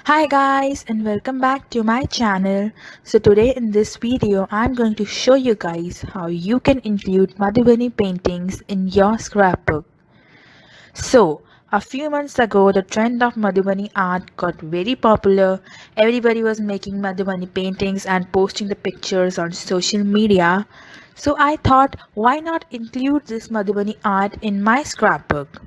Hi guys and welcome back to my channel. So today in this video I'm going to show you guys how you can include Madhubani paintings in your scrapbook. So a few months ago the trend of Madhubani art got very popular. Everybody was making Madhubani paintings and posting the pictures on social media. So I thought, why not include this Madhubani art in my scrapbook?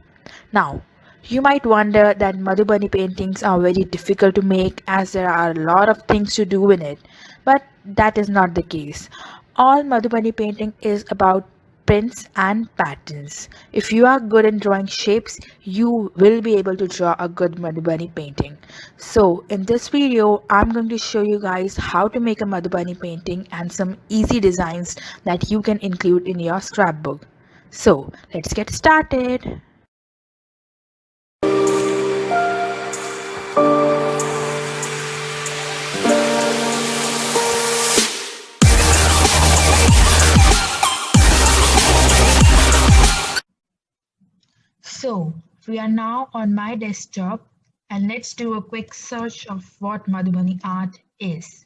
Now, you might wonder that Madhubani paintings are very difficult to make as there are a lot of things to do in it, but that is not the case. All Madhubani painting is about prints and patterns. If you are good in drawing shapes, you will be able to draw a good Madhubani painting. So, in this video, I'm going to show you guys how to make a Madhubani painting and some easy designs that you can include in your scrapbook. So, let's get started. So, we are now on my desktop and let's do a quick search of what Madhubani art is.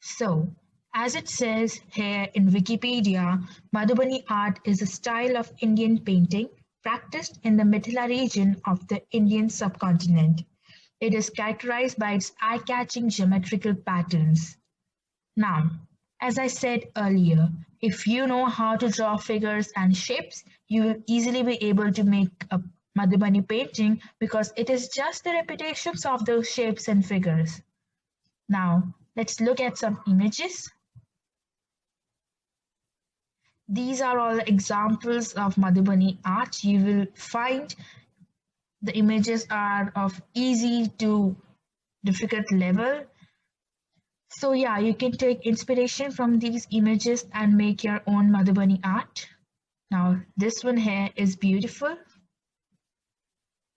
So, as it says here in Wikipedia, Madhubani art is a style of Indian painting practiced in the Mithila region of the Indian subcontinent. It is characterized by its eye-catching geometrical patterns. Now, as I said earlier, if you know how to draw figures and shapes, you will easily be able to make a Madhubani painting because it is just the repetitions of those shapes and figures. Now, let's look at some images. These are all examples of Madhubani art. You will find the images are of easy to difficult level. So yeah, you can take inspiration from these images and make your own Madhubani art. Now this one here is beautiful.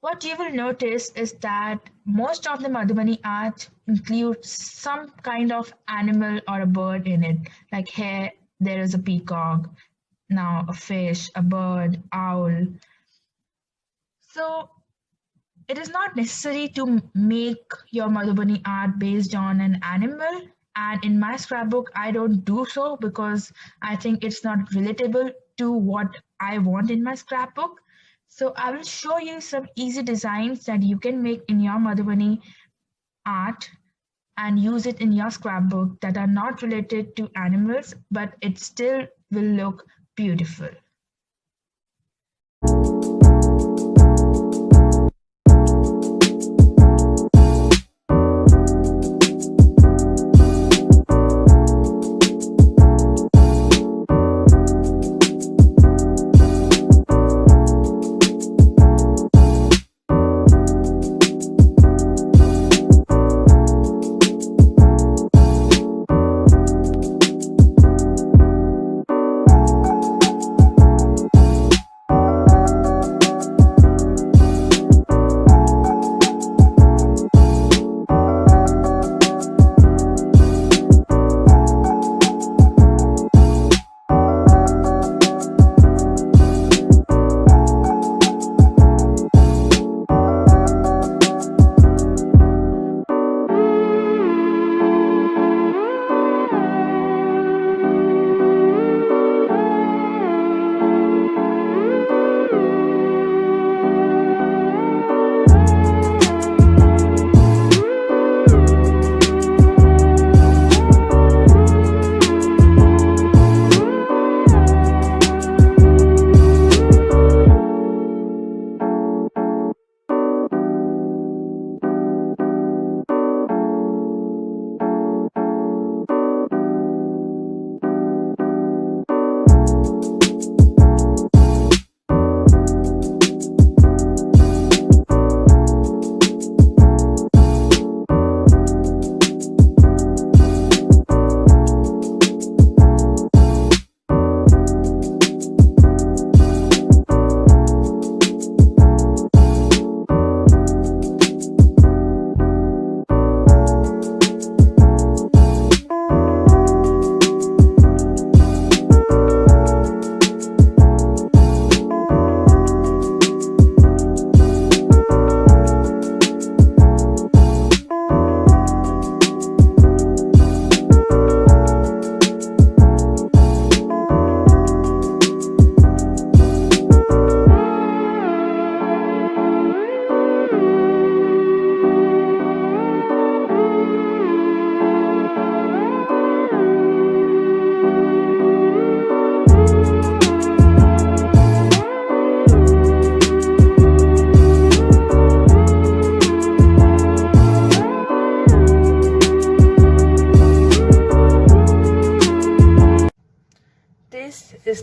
What you will notice is that most of the Madhubani art includes some kind of animal or a bird in it. Like here there is a peacock, now a fish, a bird, owl. So it is not necessary to make your Madhubani art based on an animal. And in my scrapbook, I don't do so because I think it's not relatable to what I want in my scrapbook. So I will show you some easy designs that you can make in your Madhubani art and use it in your scrapbook that are not related to animals, but it still will look beautiful.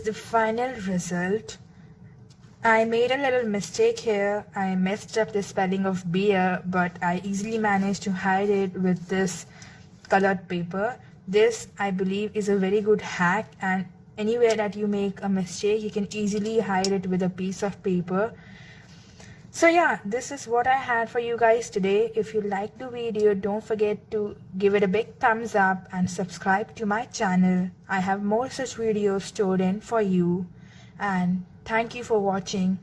the final result. I made a little mistake here. I messed up the spelling of beer, but I easily managed to hide it with this colored paper. This, I believe, is a very good hack, and anywhere that you make a mistake, you can easily hide it with a piece of paper. So yeah, this is what I had for you guys today. If you liked the video, don't forget to give it a big thumbs up and subscribe to my channel. I have more such videos stored in for you. And thank you for watching.